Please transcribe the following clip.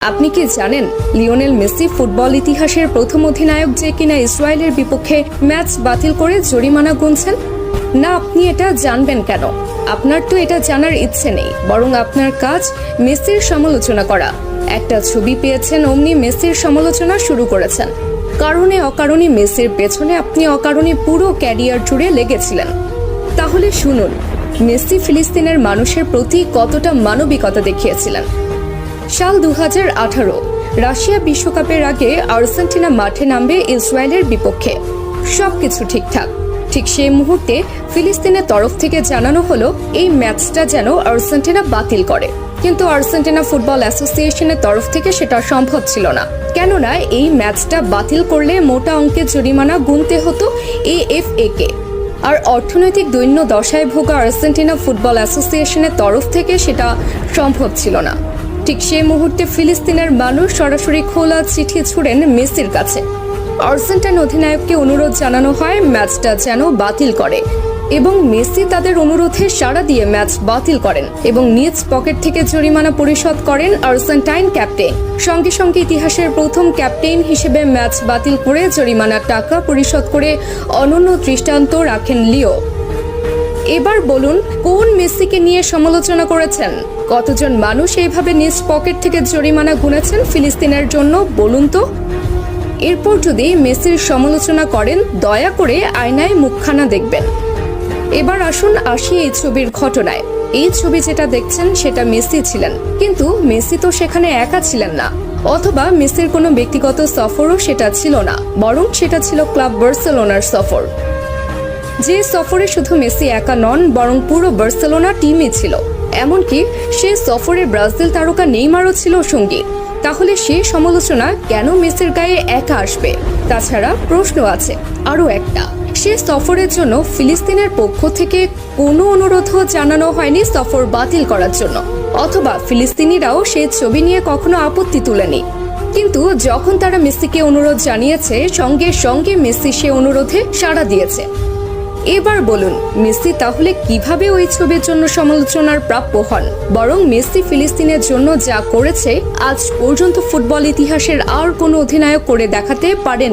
আপনি কি জানেন লিওনেল মেসি ফুটবল ইতিহাসের প্রথম অধিনায়ক যে কিনা ইসরায়েলের বিপক্ষে ম্যাচ বাতিল করে জরিমানা গুনছেন? না, আপনি এটা জানবেন কেন? আপনার তো এটা জানার ইচ্ছে নেই, বরং আপনার কাজ মেসির সমালোচনা করা। একটা ছবি পেয়েছেন, অমনি মেসির সমালোচনা শুরু করেছেন। কারণে অকারণে মেসির পেছনে আপনি অকারণে পুরো ক্যারিয়ার জুড়ে লেগেছিলেন। তাহলে শুনুন, মেসি ফিলিস্তিনের মানুষের প্রতি কতটা মানবিকতা দেখিয়েছিলেন। সাল 2018 রাশিয়া বিশ্বকাপের আগে আর্জেন্টিনা মাঠে নামবে ইসরায়েলের বিপক্ষে। সবকিছু ঠিকঠাক। ঠিক সেই মুহূর্তে ফিলিস্তিনের তরফ থেকে জানানো হলো এই ম্যাচটা যেন আর্জেন্টিনা বাতিল করে। কিন্তু আর্জেন্টিনা ফুটবল অ্যাসোসিয়েশনের তরফ থেকে সেটা সম্ভব ছিল না, কেননা এই ম্যাচটা বাতিল করলে মোটা অঙ্কের জরিমানা গুনতে হতো AFA কে। আর অর্থনৈতিক দৈন্য দশায় ভোগা আর্জেন্টিনা ফুটবল অ্যাসোসিয়েশনের তরফ থেকে সেটা সম্ভব ছিল না। ঠিক সেই মুহূর্তে ফিলিস্তিনের মানুষ সরাসরি খোলা চিঠি ছুড়েন মেসির কাছে। আর্জেন্টাইন অধিনায়ককে অনুরোধ জানানো হয় ম্যাচটা যেন বাতিল করে, এবং মেসি তাদের অনুরোধে সাড়া দিয়ে ম্যাচ বাতিল করেন এবং নিজ পকেট থেকে জরিমানা পরিশোধ করেন আর্জেন্টাইন ক্যাপ্টেন। সঙ্গে সঙ্গে ইতিহাসের প্রথম ক্যাপ্টেন হিসেবে ম্যাচ বাতিল করে জরিমানার টাকা পরিশোধ করে অনন্য দৃষ্টান্ত রাখেন লিও। এবার বলুন, কোন মেসিকে নিয়ে সমালোচনা করেছেন? কতজন মানুষ এইভাবে নিজ পকেট থেকে জরিমানা গুনেছেন ফিলিস্তিনের জন্য, বলুন তো? এরপর যদি মেসির সমালোচনা করেন, দয়া করে আয়নায় মুখখানা দেখবেন। এবার আসি এই ছবির ঘটনায়। এই ছবি যেটা দেখছেন সেটা মেসি ছিলেন, কিন্তু মেসি তো সেখানে একা ছিলেন না, অথবা মেসির কোনো ব্যক্তিগত সফরও সেটা ছিল না, বরং সেটা ছিল ক্লাব বার্সেলোনার সফর। যে সফরে শুধু মেসি একা নন, বরং পুরো বার্সেলোনা টিমই ছিল। এমনকি সে সফরে ব্রাজিল তারকা নেইমারও ছিল সঙ্গী। তাহলে সে সমালোচনা কেন মেসির গায়ে একা আসবে? তাছাড়া প্রশ্ন আছে আরও একটা, সে সফরের জন্য ফিলিস্তিনের পক্ষ থেকে কোনো অনুরোধও জানানো হয়নি সফর বাতিল করার জন্য, অথবা ফিলিস্তিনিরাও সেই ছবি নিয়ে কখনো আপত্তি তুলেনি। কিন্তু যখন তারা মেসিকে অনুরোধ জানিয়েছে, সঙ্গে সঙ্গে মেসি সে অনুরোধে সাড়া দিয়েছে। এবার বলুন, মেসি তাহলে কিভাবে ওই ছবির জন্য সমালোচনার প্রাপ্য হন? বরং মেসি ফিলিস্তিনের জন্য যা করেছে আজ পর্যন্ত ফুটবল ইতিহাসের আর কোনো অধিনায়ক করে দেখাতে পারেন।